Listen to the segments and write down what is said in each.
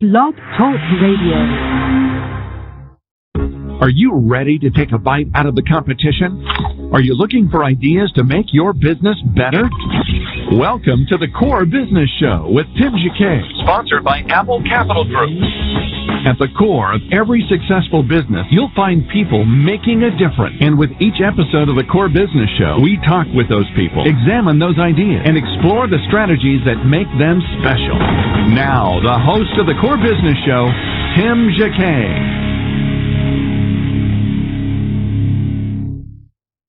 Blog Talk Radio. Are you ready to take a bite out of the competition? Are you looking for ideas to make your business better? Welcome to the Core Business Show with Tim Jacquet, sponsored by Apple Capital Group. At the core of every successful business, you'll find people making a difference. And with each episode of the Core Business Show, we talk with those people, examine those ideas, and explore the strategies that make them special. Now, the host of the Core Business Show, Tim Jacquet.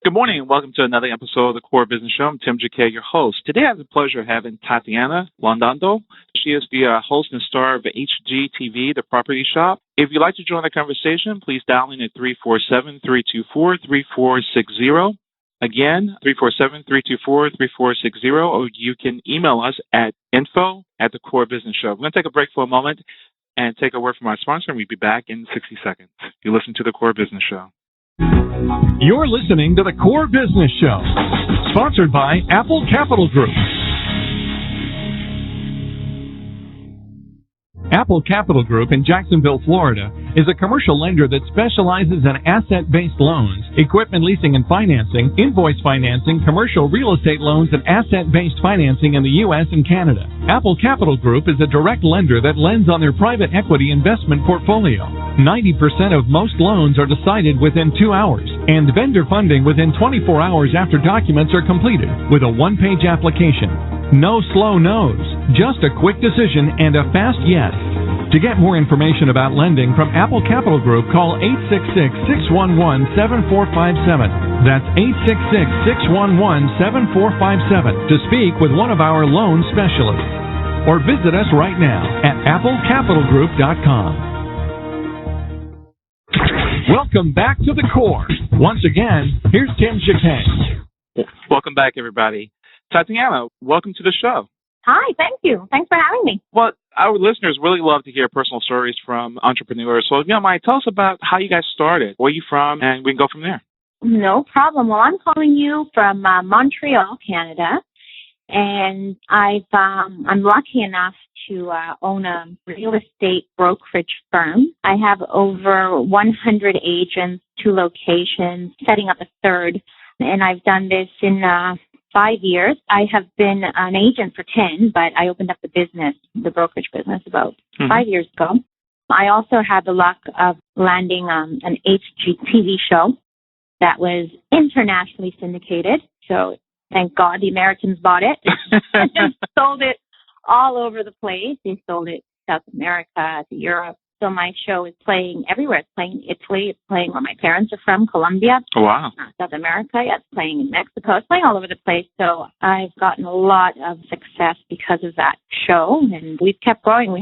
Good morning and welcome to another episode of the Core Business Show. I'm Tim Jacquet, your host. Today I have the pleasure of having Tatiana Londono. She is the host and star of HGTV, The Property Shop. If you'd like to join the conversation, please dial in at 347-324-3460. Again, 347-324-3460, or you can email us at info@thecorebusinessshow. We're going to take a break for a moment and take a word from our sponsor, and we'll be back in 60 seconds. You listen to the Core Business Show. You're listening to the Core Business Show, sponsored by Apple Capital Group. Apple Capital Group in Jacksonville, Florida, is a commercial lender that specializes in asset-based loans, equipment leasing and financing, invoice financing, commercial real estate loans, and asset-based financing in the U.S. and Canada. Apple Capital Group is a direct lender that lends on their private equity investment portfolio. 90% of most loans are decided within 2 hours, and vendor funding within 24 hours after documents are completed, with a one-page application. No slow no's, just a quick decision and a fast yes. To get more information about lending from Apple Capital Group, call 866-611-7457. That's 866-611-7457 to speak with one of our loan specialists. Or visit us right now at applecapitalgroup.com. Welcome back to the Core. Once again, here's Tim Jacquet. Welcome back, everybody. Tatiana, welcome to the show. Hi, thank you. Thanks for having me. Well, our listeners really love to hear personal stories from entrepreneurs. So, if you don't mind, tell us about how you guys started, where you from, and we can go from there. No problem. Well, I'm calling you from Montreal, Canada, and I'm lucky enough to own a real estate brokerage firm. I have over 100 agents, 2 locations, setting up a third, and I've done this in 5 years. I have been an agent for 10, but I opened up the brokerage business about 5 years ago. I also had the luck of landing an HGTV show that was internationally syndicated. So thank God the Americans bought it and sold it all over the place. They sold it to South America, to Europe. So my show is playing everywhere. It's playing in Italy. It's playing where my parents are from, Colombia. Oh, wow. South America. Yeah, it's playing in Mexico. It's playing all over the place. So I've gotten a lot of success because of that show, and we've kept growing. We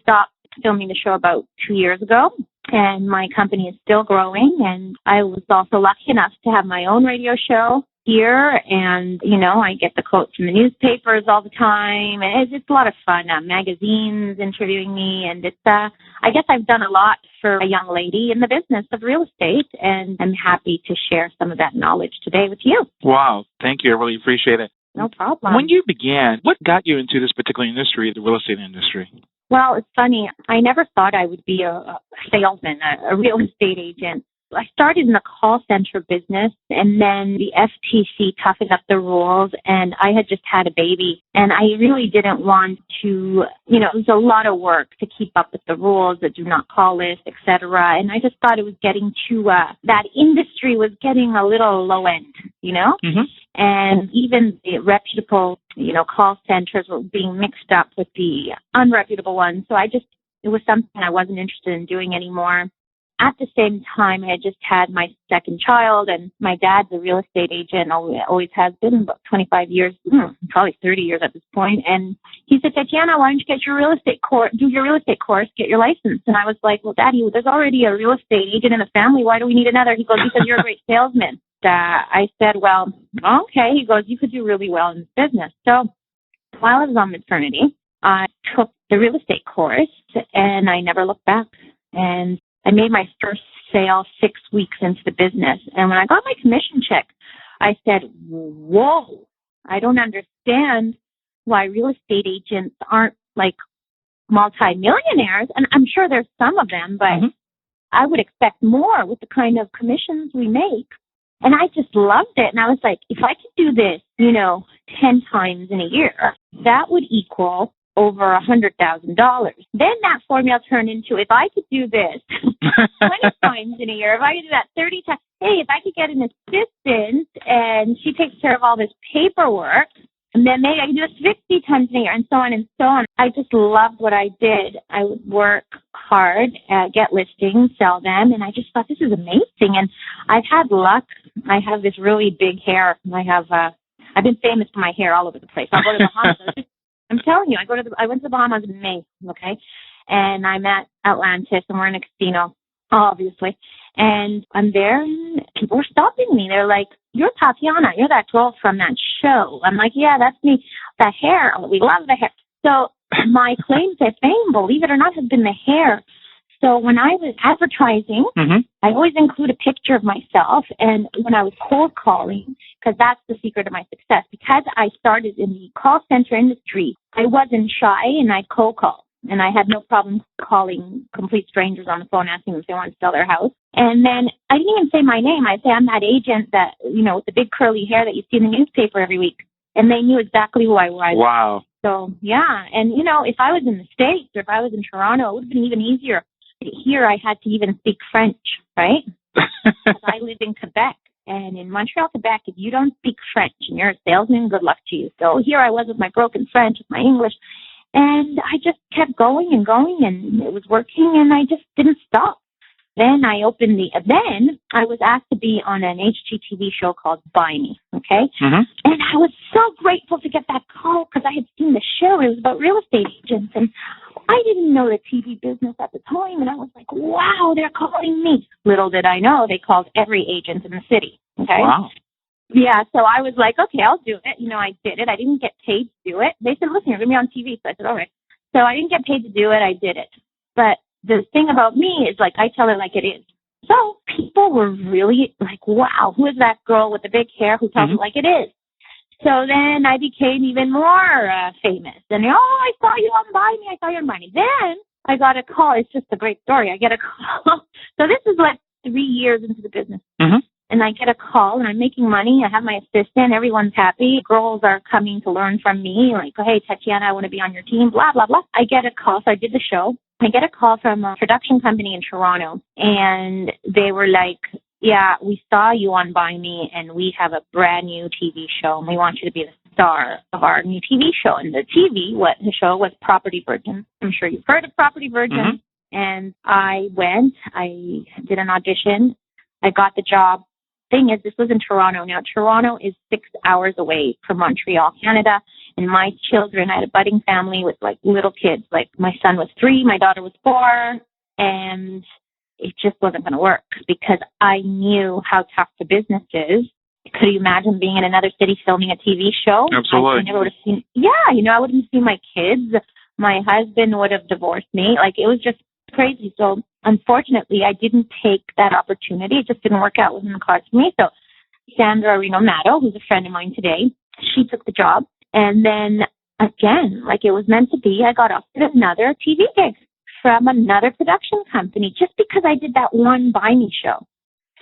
stopped filming the show about 2 years ago, and my company is still growing. And I was also lucky enough to have my own radio show here, and I get the quotes from the newspapers all the time, and it's a lot of fun. Magazines interviewing me, and it's I guess I've done a lot for a young lady in the business of real estate, and I'm happy to share some of that knowledge today with you. Wow, thank you. I really appreciate it. No problem. When you began, what got you into this particular industry, the real estate industry? Well, it's funny. I never thought I would be a salesman, a real estate agent. I started in the call center business, and then the FTC toughened up the rules, and I had just had a baby, and I really didn't want to, it was a lot of work to keep up with the rules, the do not call list, etc. And I just thought it was getting to, that industry was getting a little low end, and even the reputable, call centers were being mixed up with the unreputable ones. So it was something I wasn't interested in doing anymore. At the same time, I had just had my second child, and my dad's a real estate agent, always has been, about 25 years, probably 30 years at this point. And he said, Tatiana, why don't you get your real estate course, do your real estate course, get your license? And I was like, well, Daddy, there's already a real estate agent in the family. Why do we need another? He goes, because you're a great salesman. I said, well, okay. He goes, you could do really well in this business. So while I was on maternity, I took the real estate course, and I never looked back. And I made my first sale 6 weeks into the business. And when I got my commission check, I said, whoa, I don't understand why real estate agents aren't like multi-millionaires, and I'm sure there's some of them, but I would expect more with the kind of commissions we make. And I just loved it. And I was like, if I could do this, 10 times in a year, that would equal over $100,000. Then that formula turned into, if I could do this 20 times in a year, if I could do that 30 times, hey, if I could get an assistant and she takes care of all this paperwork, and then maybe I could do it 50 times in a year, and so on and so on. I just loved what I did. I would work hard, get listings, sell them, and I just thought, this is amazing. And I've had luck. I have this really big hair. I've been famous for my hair all over the place. I'll go to the Bahamas. I'm telling you, I went to the Bahamas in May, okay? And I'm at Atlantis, and we're in a casino, obviously. And I'm there, and people were stopping me. They're like, you're Tatiana. You're that girl from that show. I'm like, yeah, that's me. The hair. We love the hair. So my claim to fame, believe it or not, has been the hair. So when I was advertising, I always include a picture of myself. And when I was cold calling, because that's the secret of my success, because I started in the call center industry, I wasn't shy, and I'd cold call. And I had no problem calling complete strangers on the phone, asking them if they wanted to sell their house. And then I didn't even say my name. I'd say, I'm that agent that, with the big curly hair that you see in the newspaper every week. And they knew exactly who I was. Wow. So, yeah. And, if I was in the States or if I was in Toronto, it would have been even easier. Here I had to even speak French, right? Because I live in Quebec. And in Montreal, Quebec, if you don't speak French and you're a salesman, good luck to you. So here I was with my broken French, with my English. And I just kept going, and it was working, and I just didn't stop. Then I I was asked to be on an HGTV show called Buy Me, okay? And I was so grateful to get that call because I had seen the show. It was about real estate agents, and I didn't know the TV business at the time, and I was like, wow, they're calling me. Little did I know, they called every agent in the city, okay? Wow. Yeah, so I was like, okay, I'll do it. I did it. I didn't get paid to do it. They said, listen, you're going to be on TV. So I said, all right. So I didn't get paid to do it. I did it. But the thing about me is, I tell it like it is. So people were really like, wow, who is that girl with the big hair who tells it like it is? So then I became even more famous. And, I saw you on Buy Me. I saw you on Buy Me. Then I got a call. It's just a great story. I get a call. So this is 3 years into the business. And I get a call, and I'm making money. I have my assistant. Everyone's happy. Girls are coming to learn from me, like, hey, Tatiana, I want to be on your team, blah, blah, blah. I get a call. So I did the show. I get a call from a production company in Toronto, and they were like, yeah, we saw you on Buy Me, and we have a brand new TV show, and we want you to be the star of our new TV show. And the show was Property Virgin. I'm sure you've heard of Property Virgin. And I went. I did an audition. I got the job. Thing is, this was in Toronto. Now, Toronto is 6 hours away from Montreal, Canada. And my children, I had a budding family with little kids. My son was 3, my daughter was 4, and it just wasn't going to work because I knew how tough the business is. Could you imagine being in another city filming a TV show? Absolutely. I never would have seen. Yeah, I wouldn't have seen my kids. My husband would have divorced me. It was just crazy. So unfortunately, I didn't take that opportunity. It just didn't work out within the cards for me. So Sandra Reno-Mato, who's a friend of mine today, she took the job. And then again, it was meant to be, I got offered another TV gig from another production company just because I did that one Buy Me show.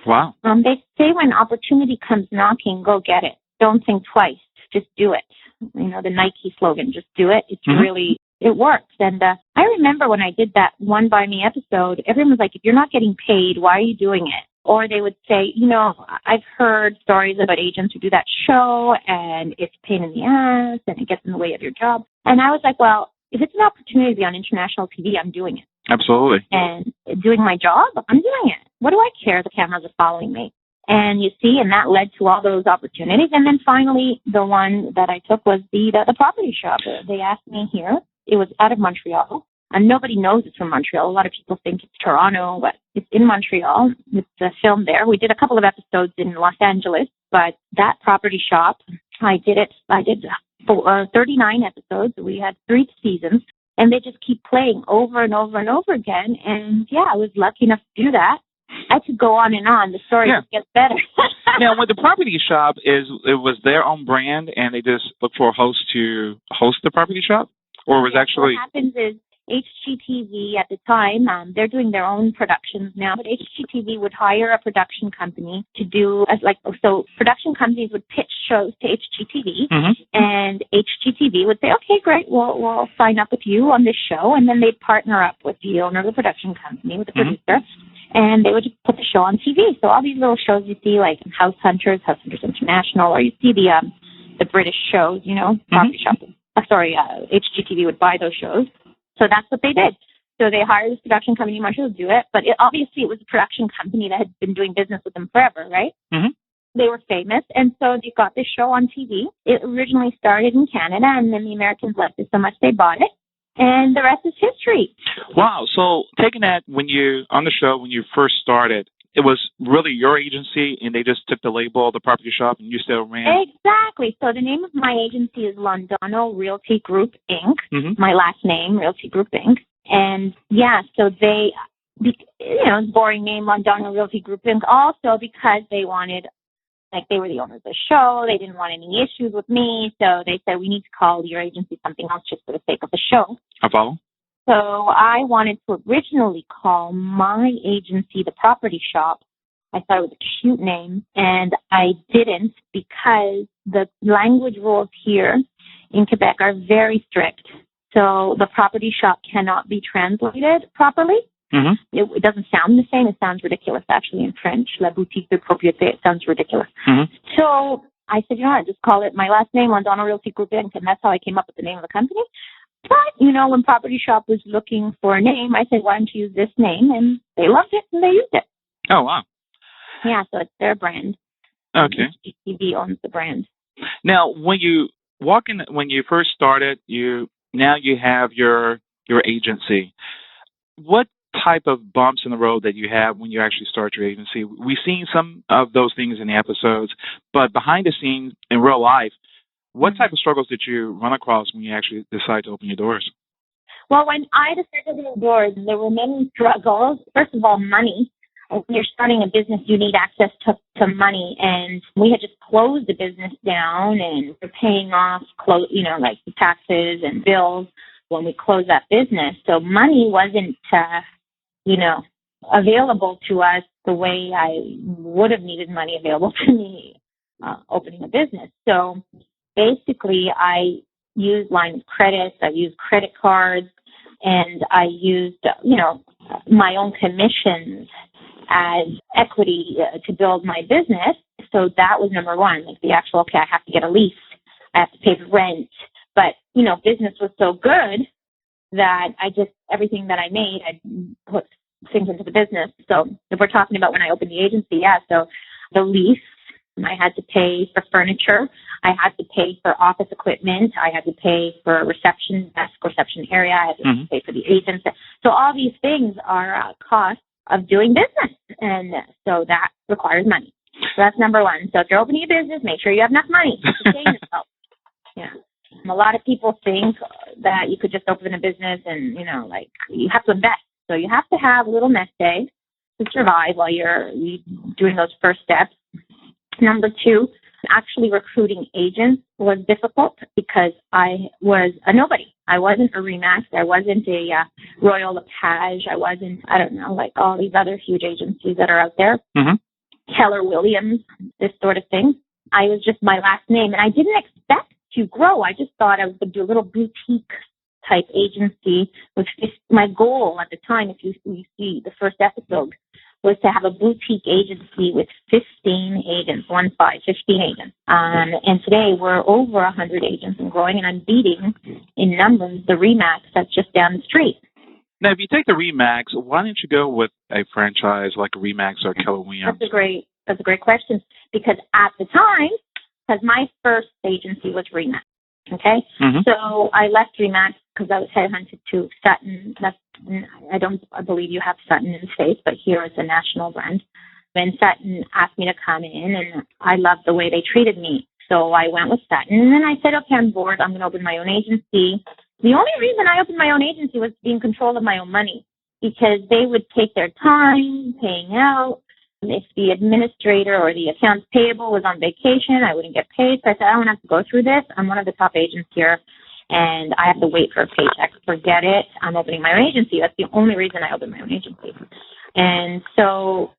Wow. They say when opportunity comes knocking, go get it. Don't think twice. Just do it. The Nike slogan, just do it. It's really... It works. And I remember when I did that one Buy Me episode, everyone was like, if you're not getting paid, why are you doing it? Or they would say, I've heard stories about agents who do that show and it's a pain in the ass and it gets in the way of your job. And I was like, well, if it's an opportunity to be on international TV, I'm doing it. Absolutely. And doing my job, I'm doing it. What do I care? The cameras are following me. And you see, and that led to all those opportunities. And then finally, the one that I took was the property shop. They asked me here. It was out of Montreal, and nobody knows it's from Montreal. A lot of people think it's Toronto, but it's in Montreal. It's filmed there. We did a couple of episodes in Los Angeles, but that property shop, I did 39 episodes. We had 3 seasons, and they just keep playing over and over and over again. And yeah, I was lucky enough to do that. I could go on and on. The story just gets better. Now, with the property shop, it was their own brand, and they just look for a host to host the property shop? Or was actually... What happens is HGTV at the time, they're doing their own productions now, but HGTV would hire a production company to do, so production companies would pitch shows to HGTV, and HGTV would say, okay, great, we'll sign up with you on this show, and then they'd partner up with the owner of the production company, with the producer, and they would just put the show on TV. So all these little shows you see, like House Hunters International, or you see the British shows, Property Shop. HGTV would buy those shows. So that's what they did. So they hired this production company in Montreal to do it, but obviously it was a production company that had been doing business with them forever, right? They were famous, and so they got this show on TV. It originally started in Canada, and then the Americans liked it so much they bought it, and the rest is history. Wow. So taking that, when you first started, it was really your agency, and they just took the label, the Property Shop, and you still ran? Exactly. So the name of my agency is Londono Realty Group, Inc., my last name, Realty Group, Inc. And, so they, boring name, Londono Realty Group, Inc., also because they wanted, they were the owners of the show. They didn't want any issues with me, so they said, we need to call your agency something else just for the sake of the show. I follow. So I wanted to originally call my agency the Property Shop. I thought it was a cute name, and I didn't because the language rules here in Quebec are very strict. So the Property Shop cannot be translated properly. It doesn't sound the same. It sounds ridiculous, actually, in French. La boutique de propriété. It sounds ridiculous. So I said, just call it my last name, Londono Realty Group, and that's how I came up with the name of the company. But, when Property Shop was looking for a name, I said, why don't you use this name? And they loved it, and they used it. Oh, wow. Yeah, so it's their brand. Okay. HGTV owns the brand. Now, when you first started, now you have your agency. What type of bumps in the road that you have when you actually start your agency? We've seen some of those things in the episodes, but behind the scenes in real life, what type of struggles did you run across when you actually decided to open your doors? Well, when I decided to open the doors, there were many struggles. First of all, money. When you're starting a business, you need access to money. And we had just closed the business down, and we're paying off, the taxes and bills when we closed that business. So money wasn't, available to us the way I would have needed money available to me opening a business. So basically, I used line of credit, I used credit cards, and I used, my own commissions as equity to build my business. So that was number one, the actual, I have to get a lease, I have to pay the rent. But, business was so good that everything that I made, I put things into the business. So if we're talking about when I opened the agency, so the lease, I had to pay for furniture. I had to pay for office equipment. I had to pay for reception desk, reception area. I had to pay for the agents. So all these things are costs of doing business. And so that requires money. So that's number one. So if you're opening a business, make sure you have enough money to sustain yourself. Yeah. A lot of people think that you could just open a business and, you have to invest. So you have to have a little nest egg to survive while you're doing those first steps. Number two, actually recruiting agents was difficult because I was a nobody. I wasn't a Remax. I wasn't a Royal LePage. I wasn't, all these other huge agencies that are out there. Keller Williams, this sort of thing. I was just my last name, and I didn't expect to grow. I just thought I was going to do a little boutique type agency. My goal at the time, if you see the first episode, was to have a boutique agency with 15 agents, 15 agents. And today we're over 100 agents and growing, and I'm beating in numbers the Remax that's just down the street. Now, if you take the Remax, why didn't you go with a franchise like a Remax or Keller Williams? That's a great question, because at the time, my first agency was Remax. Okay, so I left Remax because I was headhunted to Sutton. I believe you have Sutton in the States, but here it's a national brand. And Sutton asked me to come in, and I loved the way they treated me. So I went with Sutton, and then I said, okay, I'm bored. I'm going to open my own agency. The only reason I opened my own agency was to be in control of my own money, because they would take their time paying out. If the administrator or the accounts payable was on vacation, I wouldn't get paid. So I said, I don't have to go through this. I'm one of the top agents here. and I have to wait for a paycheck. Forget it. I'm opening my own agency. That's the only reason I opened my own agency. And so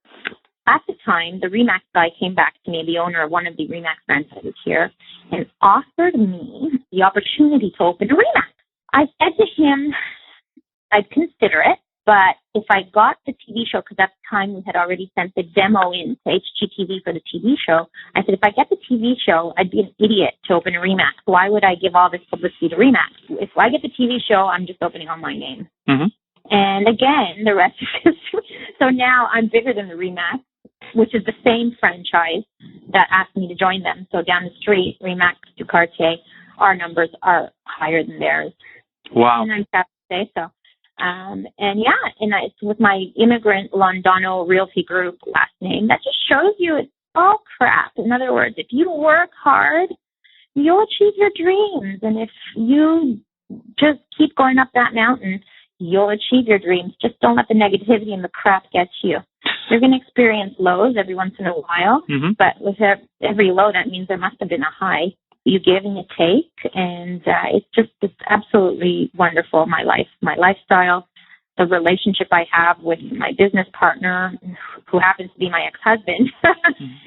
at the time, the RE/MAX guy came back to me, the owner of one of the RE/MAX franchises here, and offered me the opportunity to open a RE/MAX. I said to him, I'd consider it, but if I got the TV show, because at the time we had already sent the demo in to HGTV for the TV show, I said, if I get the TV show, I'd be an idiot to open a RE/MAX. Why would I give all this publicity to RE/MAX? If I get the TV show, I'm just opening on my name. Mm-hmm. And again, the rest is history. So now I'm bigger than the RE/MAX, which is the same franchise that asked me to join them. So down the street, RE/MAX to Cartier, our numbers are higher than theirs. Wow. And I'm proud to say so. And it's with my immigrant Londono Realty Group last name. That just shows you it's all crap. In other words, if you work hard, you'll achieve your dreams. And if you just keep going up that mountain, you'll achieve your dreams. Just don't let the negativity and the crap get you. You're going to experience lows every once in a while, but with every low, that means there must have been a high. You give and you take, and it's absolutely wonderful, my life, my lifestyle, the relationship I have with my business partner, who happens to be my ex-husband.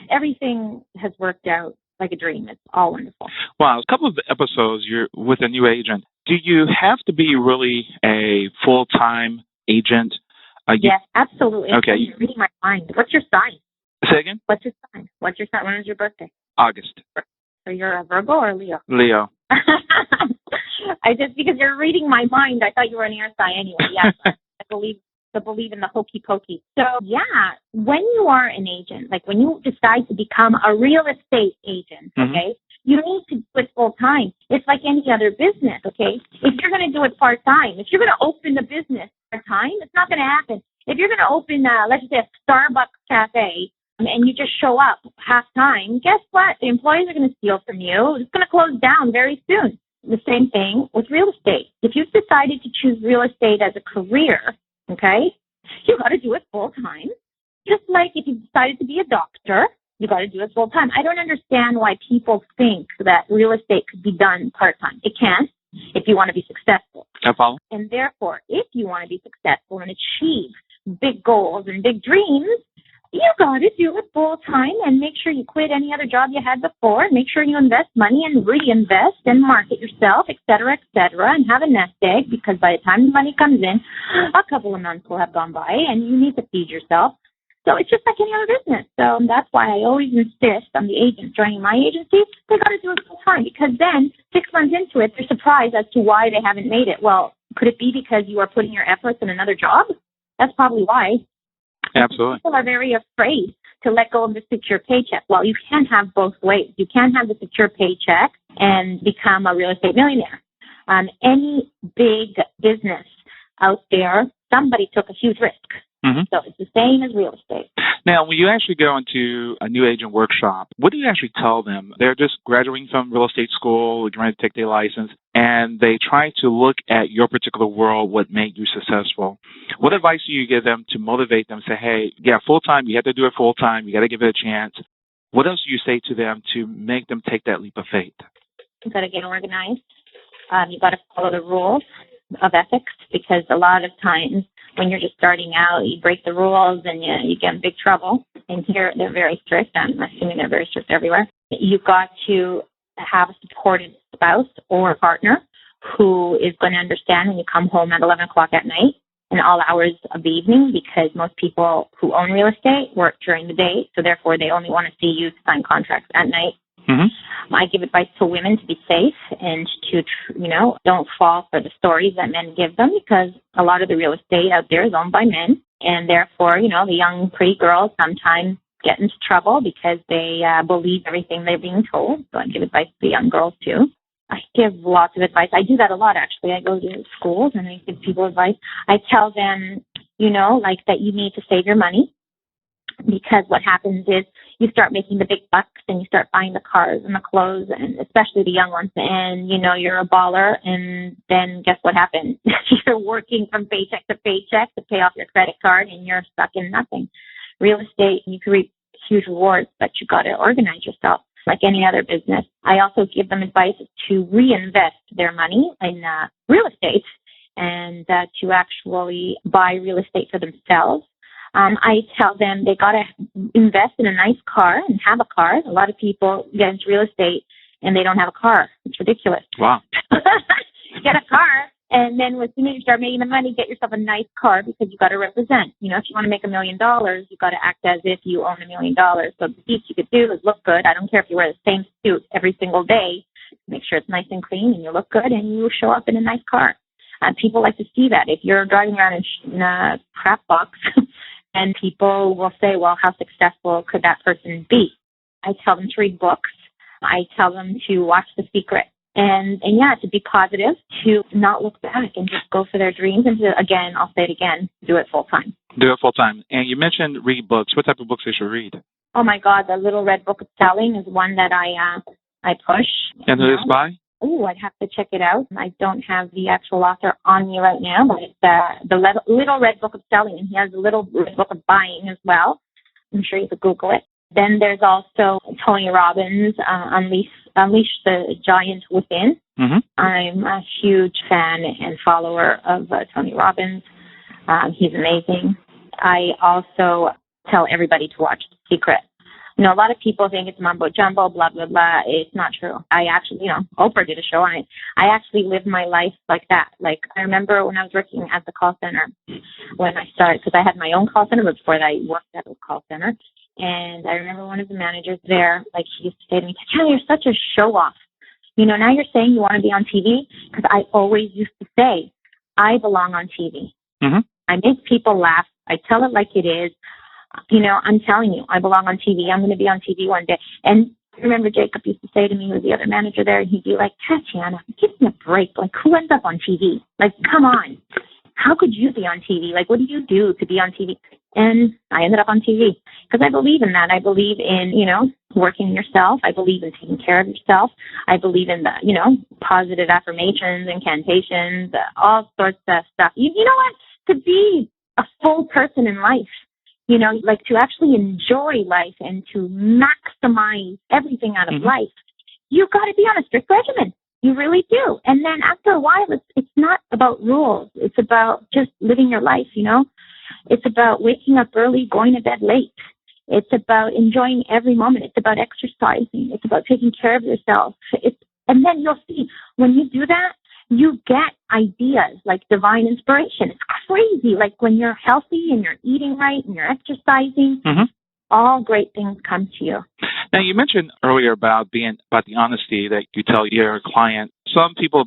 Everything has worked out like a dream. It's all wonderful. Wow. A couple of episodes, you're with a new agent. Do you have to be really a full-time agent? Yes, absolutely. Okay. You're reading my mind. What's your sign? Say again? What's your sign? What's your sign? When is your birthday? August. So you're a Virgo or a Leo? Leo. Because you're reading my mind, I thought you were an air sign anyway. Yes, I believe in the hokey pokey. So yeah, when you are an agent, like when you decide to become a real estate agent, okay, you need to do it full time. It's like any other business, okay? If you're going to do it part time, if you're going to open the business part time, it's not going to happen. If you're going to open, let's just say a Starbucks cafe, and you just show up half-time, guess what? The employees are going to steal from you. It's going to close down very soon. The same thing with real estate. If you've decided to choose real estate as a career, okay, you got to do it full-time. Just like if you've decided to be a doctor, you got to do it full-time. I don't understand why people think that real estate could be done part-time. It can't if you want to be successful. I follow. And therefore, if you want to be successful and achieve big goals and big dreams, you got to do it full time and make sure you quit any other job you had before and make sure you invest money and reinvest and market yourself, et cetera, and have a nest egg, because by the time the money comes in, a couple of months will have gone by and you need to feed yourself. So it's just like any other business. So that's why I always insist on the agents joining my agency. They got to do it full time, because then 6 months into it, they're surprised as to why they haven't made it. Well, could it be because you are putting your efforts in another job? That's probably why. Absolutely. People are very afraid to let go of the secure paycheck. Well, you can't have both ways. You can't have the secure paycheck and become a real estate millionaire. Any big business out there, somebody took a huge risk. So it's the same as real estate. Now, when you actually go into a new agent workshop, what do you actually tell them? They're just graduating from real estate school, trying to take their license, and they try to look at your particular world, what made you successful. What advice do you give them to motivate them, say, hey, yeah, full-time, you have to do it full-time, you got to give it a chance. What else do you say to them to make them take that leap of faith? You got to get organized. You got to follow the rules of ethics, because a lot of times when you're just starting out, you break the rules and you get in big trouble. And here they're very strict. I'm assuming they're very strict everywhere. You've got to have a supportive spouse or partner who is going to understand when you come home at 11 o'clock at night and all hours of the evening, because most people who own real estate work during the day, so therefore they only want to see you sign contracts at night. I give advice to women to be safe and to, don't fall for the stories that men give them, because a lot of the real estate out there is owned by men. And therefore, the young, pretty girls sometimes get into trouble because they believe everything they're being told. So I give advice to the young girls, too. I give lots of advice. I do that a lot, actually. I go to schools and I give people advice. I tell them, that you need to save your money, because what happens is you start making the big bucks and you start buying the cars and the clothes, and especially the young ones, and you're a baller, and then guess what happens? You're working from paycheck to paycheck to pay off your credit card, and you're stuck in nothing. Real estate, you can reap huge rewards, but you got to organize yourself. like any other business. I also give them advice to reinvest their money in real estate and to actually buy real estate for themselves. I tell them they got to invest in a nice car and have a car. A lot of people get into real estate and they don't have a car. It's ridiculous. Wow. Get a car, and then as soon as you start making the money, get yourself a nice car because you got to represent. You know, if you want to make $1 million, you got to act as if you own $1 million. So the least you could do is look good. I don't care if you wear the same suit every single day. Make sure it's nice and clean and you look good and you show up in a nice car. People like to see that. If you're driving around in a crap box, and people will say, well, how successful could that person be? I tell them to read books. I tell them to watch The Secret. And yeah, to be positive, to not look back and just go for their dreams. And to, again, I'll say it again, do it full time. Do it full time. And you mentioned read books. What type of books they should read? Oh, my God, the Little Red Book of Selling is one that I push. And who is by? Oh, I'd have to check it out. I don't have the actual author on me right now, but it's the Little Red Book of Selling, and he has a Little Red Book of Buying as well. I'm sure you could Google it. Then there's also Tony Robbins, Unleash the Giant Within. Mm-hmm. I'm a huge fan and follower of Tony Robbins. He's amazing. I also tell everybody to watch The Secret. You know, a lot of people think it's mumbo jumbo, blah, blah, blah. It's not true. I actually, Oprah did a show on it. I actually live my life like that. Like, I remember when I was working at the call center, when I started, because I had my own call center, but before that I worked at a call center. And I remember one of the managers there, like, he used to say to me, Tatiana, you're such a show-off. You know, now you're saying you want to be on TV? Because I always used to say, I belong on TV. Mm-hmm. I make people laugh. I tell it like it is. You know, I'm telling you, I belong on TV. I'm going to be on TV one day. And I remember Jacob used to say to me, who was the other manager there, and he'd be like, Tatiana, give me a break. Like, who ends up on TV? Like, come on. How could you be on TV? Like, what do you do to be on TV? And I ended up on TV because I believe in that. I believe in, working yourself. I believe in taking care of yourself. I believe in the, positive affirmations, incantations, all sorts of stuff. You know what? To be a full person in life, like to actually enjoy life and to maximize everything out of life, you've got to be on a strict regimen. You really do. And then after a while, it's not about rules. It's about just living your life, It's about waking up early, going to bed late. It's about enjoying every moment. It's about exercising. It's about taking care of yourself. And then you'll see, when you do that, you get ideas like divine inspiration. It's crazy. Like when you're healthy and you're eating right and you're exercising, all great things come to you. Now, you mentioned earlier about the honesty that you tell your client. Some people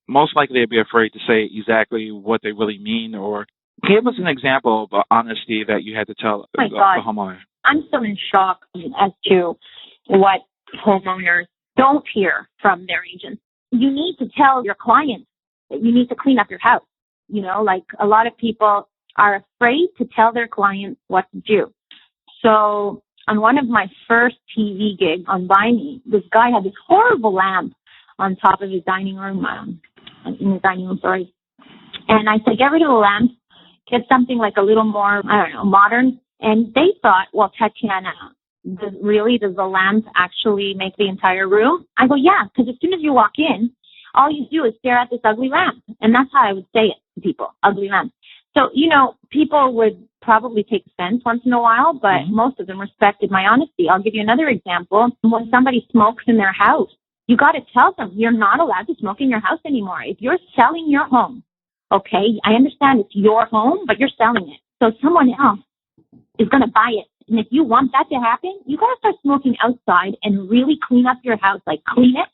most likely they'd be afraid to say exactly what they really mean. Or give us an example of honesty that you had to tell the homeowner. I'm so in shock as to what homeowners don't hear from their agents. You need to tell your clients that you need to clean up your house. Like a lot of people are afraid to tell their clients what to do. So on one of my first TV gigs on Buy Me, this guy had this horrible lamp on top of his dining room, sorry. And I said, get rid of the lamp, get something like a little more, modern. And they thought, well, Tatiana, does the lamp actually make the entire room? I go, yeah, because as soon as you walk in, all you do is stare at this ugly lamp. And that's how I would say it to people, ugly lamp. So, people would probably take offense once in a while, but most of them respected my honesty. I'll give you another example. When somebody smokes in their house, you got to tell them you're not allowed to smoke in your house anymore. If you're selling your home, okay, I understand it's your home, but you're selling it. So someone else is going to buy it. And if you want that to happen, you got to start smoking outside and really clean up your house. Like clean it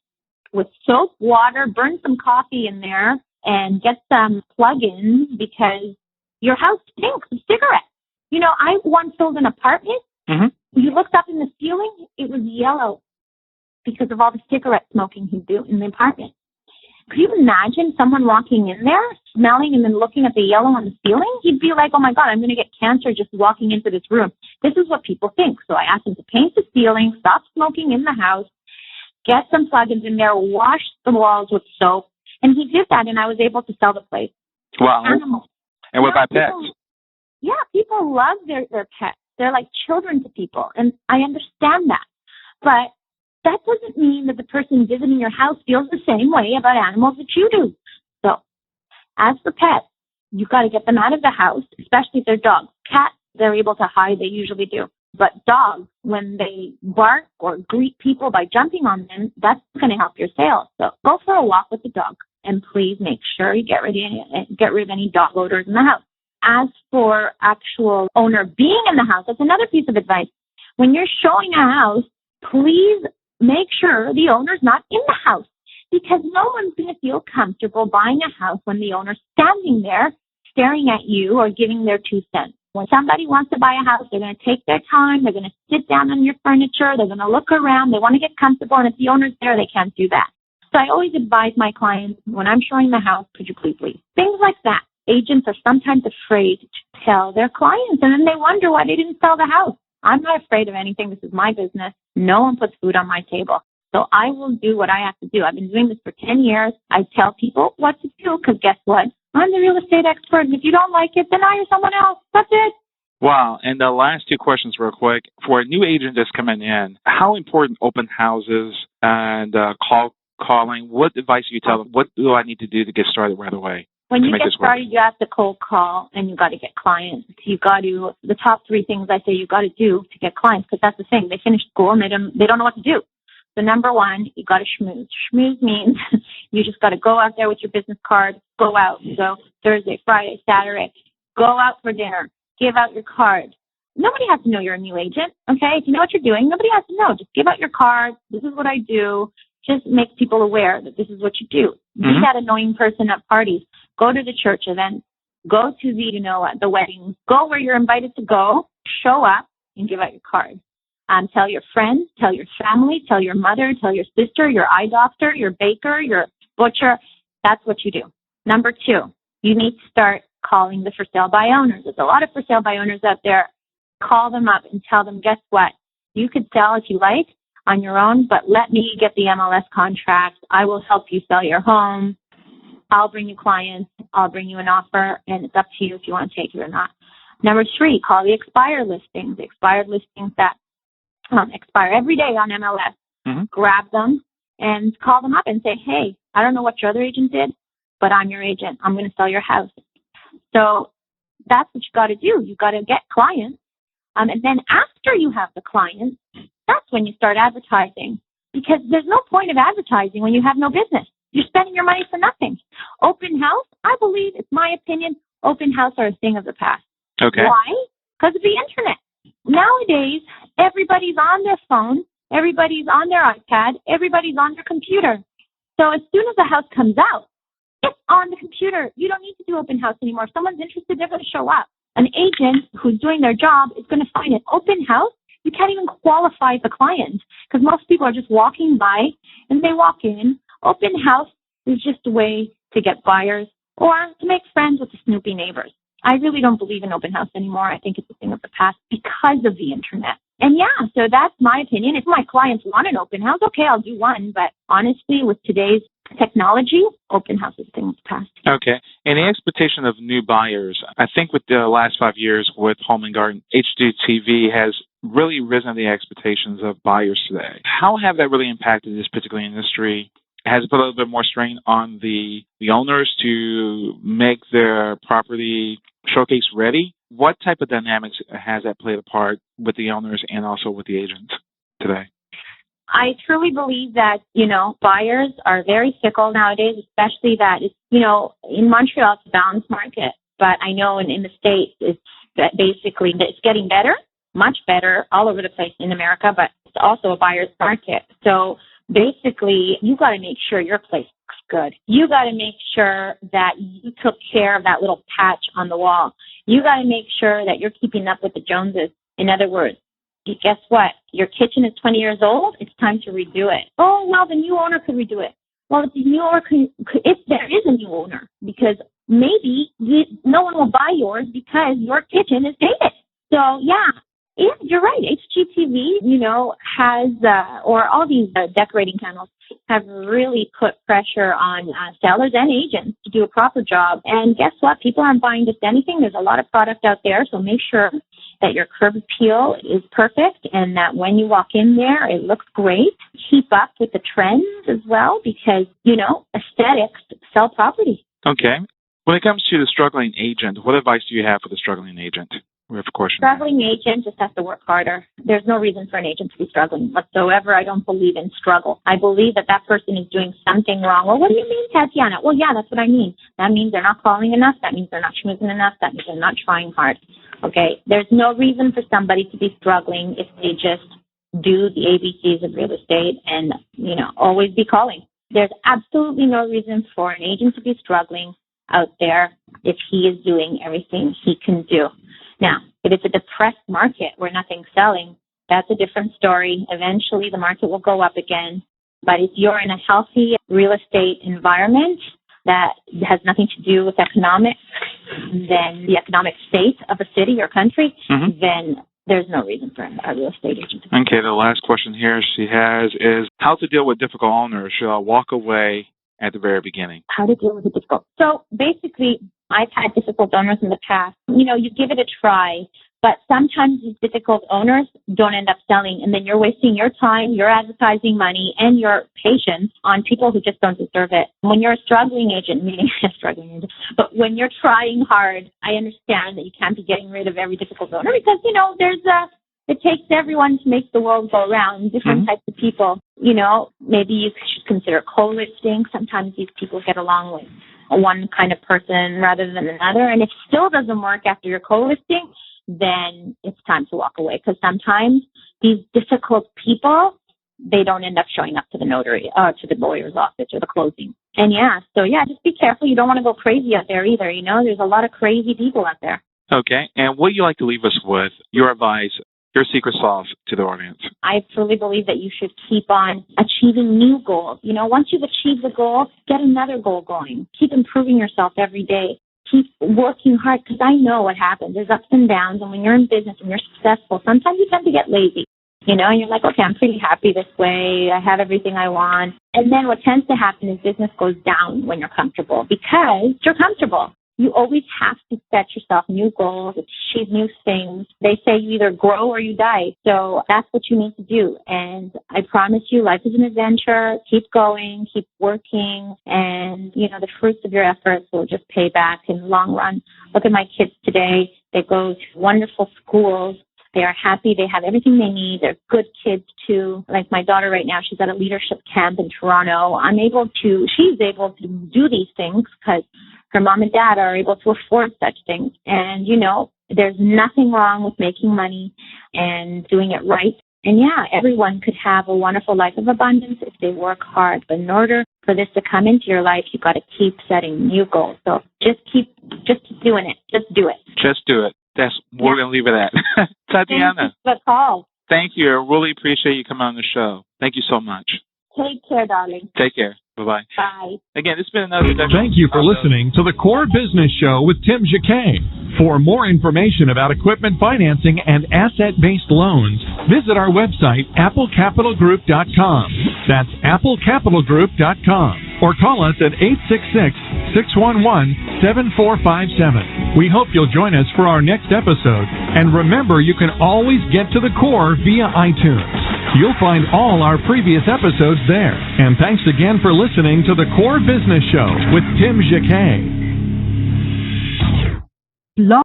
with soap, water, burn some coffee in there, and get some plug-ins because your house stinks of cigarettes. I once sold an apartment. You looked up in the ceiling, it was yellow because of all the cigarette smoking he'd do in the apartment. Could you imagine someone walking in there, smelling and then looking at the yellow on the ceiling? He'd be like, oh my God, I'm going to get cancer just walking into this room. This is what people think. So I asked him to paint the ceiling, stop smoking in the house, get some plugins in there, wash the walls with soap. And he did that, and I was able to sell the place. Wow. Animals. And what about pets? People love their pets. They're like children to people, and I understand that. But that doesn't mean that the person visiting your house feels the same way about animals that you do. So, as for pets, you got to get them out of the house, especially if they're dogs. Cats, they're able to hide. They usually do. But dogs, when they bark or greet people by jumping on them, that's going to help your sales. So go for a walk with the dog, and please make sure you get rid of any dog odors in the house. As for actual owner being in the house, that's another piece of advice. When you're showing a house, please make sure the owner's not in the house, because no one's going to feel comfortable buying a house when the owner's standing there staring at you or giving their 2 cents. When somebody wants to buy a house, they're going to take their time. They're going to sit down on your furniture. They're going to look around. They want to get comfortable. And if the owner's there, they can't do that. So I always advise my clients, when I'm showing the house, could you please leave? Things like that. Agents are sometimes afraid to tell their clients, and then they wonder why they didn't sell the house. I'm not afraid of anything. This is my business. No one puts food on my table. So I will do what I have to do. I've been doing this for 10 years. I tell people what to do, because guess what? I'm the real estate expert, and if you don't like it, then hire someone else. That's it. Wow. And the last 2 questions real quick. For a new agent that's coming in, how important open houses and calling, what advice do you tell them? What do I need to do to get started right away? When you get started, you have to cold call, and you got to get clients. You got to, the top 3 things I say you got to do to get clients, because that's the thing. They finish school and they don't know what to do. So number 1, you got to schmooze. Schmooze means you just got to go out there with your business card, go out, go Thursday, Friday, Saturday, go out for dinner, give out your card. Nobody has to know you're a new agent, okay? If you know what you're doing, nobody has to know. Just give out your card. This is what I do. Just make people aware that this is what you do. Be that annoying person at parties. Go to the church events. Go to the weddings. Go where you're invited to go. Show up and give out your card. Tell your friends, tell your family, tell your mother, tell your sister, your eye doctor, your baker, your butcher. That's what you do. Number 2, you need to start calling the for sale by owners. There's a lot of for sale by owners out there. Call them up and tell them, guess what? You could sell if you like on your own, but let me get the MLS contract. I will help you sell your home. I'll bring you clients. I'll bring you an offer, and it's up to you if you want to take it or not. Number 3, call the expired listings. The expired listings that expire every day on MLS. Grab them and call them up and say, hey, I don't know what your other agent did, but I'm your agent. I'm going to sell your house. So that's what you got to do. You got to get clients. And then after you have the clients, that's when you start advertising, because there's no point of advertising when you have no business. You're spending your money for nothing. Open house, I believe, it's my opinion, open house are a thing of the past. Okay. Why? Because of the internet. Nowadays, everybody's on their phone, everybody's on their iPad, everybody's on their computer. So as soon as the house comes out, it's on the computer. You don't need to do open house anymore. If someone's interested, they're going to show up. An agent who's doing their job is going to find an open house. You can't even qualify the client, because most people are just walking by and they walk in. Open house is just a way to get buyers or to make friends with the snoopy neighbors. I really don't believe in open house anymore. I think it's a thing of the past because of the internet. And yeah, so that's my opinion. If my clients want an open house, okay, I'll do one. But honestly, with today's technology, open house is a thing of the past. Okay. And the expectation of new buyers, I think with the last 5 years with Home and Garden, HGTV has really risen the expectations of buyers today. How have that really impacted this particular industry? Has it put a little bit more strain on the owners to make their property showcase ready? What type of dynamics has that played a part with the owners and also with the agents today? I truly believe that, buyers are very fickle nowadays, especially that it's, in Montreal, it's a balanced market. But I know in the States, it's getting better, much better all over the place in America, but it's also a buyer's market. So basically, you got to make sure your place looks good. You got to make sure that you took care of that little patch on the wall. You got to make sure that you're keeping up with the Joneses. In other words, guess what? Your kitchen is 20 years old. It's time to redo it. Oh, well, the new owner could redo it. Well, if the new owner if there is a new owner, because maybe no one will buy yours because your kitchen is dated. So, yeah, you're right. HGTV, has, or all these decorating panels have really put pressure on sellers and agents to do a proper job. And guess what? People aren't buying just anything. There's a lot of product out there, so make sure that your curb appeal is perfect and that when you walk in there, it looks great. Keep up with the trends as well because, aesthetics sell property. Okay. When it comes to the struggling agent, what advice do you have for the struggling agent? We have a question. Struggling agent just has to work harder. There's no reason for an agent to be struggling whatsoever. I don't believe in struggle. I believe that person is doing something wrong. Well, what do you mean, Tatiana? Well, yeah, that's what I mean. That means they're not calling enough. That means they're not schmoozing enough. That means they're not trying hard. Okay? There's no reason for somebody to be struggling if they just do the ABCs of real estate and, always be calling. There's absolutely no reason for an agent to be struggling out there if he is doing everything he can do. Now, if it's a depressed market where nothing's selling, that's a different story. Eventually, the market will go up again. But if you're in a healthy real estate environment that has nothing to do with economics, then the economic state of a city or country, then there's no reason for a real estate agent. Okay, the last question here she has is how to deal with difficult owners. Should I walk away at the very beginning? How to deal with the difficult. So basically, I've had difficult owners in the past. You give it a try, but sometimes these difficult owners don't end up selling, and then you're wasting your time, your advertising money, and your patience on people who just don't deserve it. When you're a struggling agent, but when you're trying hard, I understand that you can't be getting rid of every difficult owner because, it takes everyone to make the world go round, different types of people. Maybe you should consider co-listing. Sometimes these people get along with one kind of person rather than another. And if it still doesn't work after your co-listing, then it's time to walk away. Because sometimes these difficult people, they don't end up showing up to the notary or to the lawyer's office or the closing. And just be careful. You don't want to go crazy out there either. There's a lot of crazy people out there. Okay. And what do you like to leave us with? Your advice, your secret sauce to the audience. I truly believe that you should keep on achieving new goals. Once you've achieved the goal, get another goal going. Keep improving yourself every day. Keep working hard because I know what happens. There's ups and downs. And when you're in business and you're successful, sometimes you tend to get lazy. And you're like, okay, I'm pretty happy this way. I have everything I want. And then what tends to happen is business goes down when you're comfortable because you're comfortable. You always have to set yourself new goals, achieve new things. They say you either grow or you die. So that's what you need to do. And I promise you, life is an adventure. Keep going, keep working, and, the fruits of your efforts will just pay back in the long run. Look at my kids today. They go to wonderful schools. They are happy. They have everything they need. They're good kids, too. Like my daughter right now, she's at a leadership camp in Toronto. She's able to do these things because her mom and dad are able to afford such things. And, there's nothing wrong with making money and doing it right. And everyone could have a wonderful life of abundance if they work hard. But in order for this to come into your life, you've got to keep setting new goals. So just keep doing it. Just do it. Just do it. We're going to leave it at. Tatiana. Thank you for the call. Thank you. I really appreciate you coming on the show. Thank you so much. Take care, darling. Take care. Bye-bye. Bye. Again, it's been another edition. Thank you for listening to the Core Business Show with Tim Jacquet. For more information about equipment financing and asset-based loans, visit our website, applecapitalgroup.com. That's applecapitalgroup.com. Or call us at 866-611-7457. We hope you'll join us for our next episode. And remember, you can always get to the core via iTunes. You'll find all our previous episodes there. And thanks again for listening to the Core Business Show with Tim Jacquet.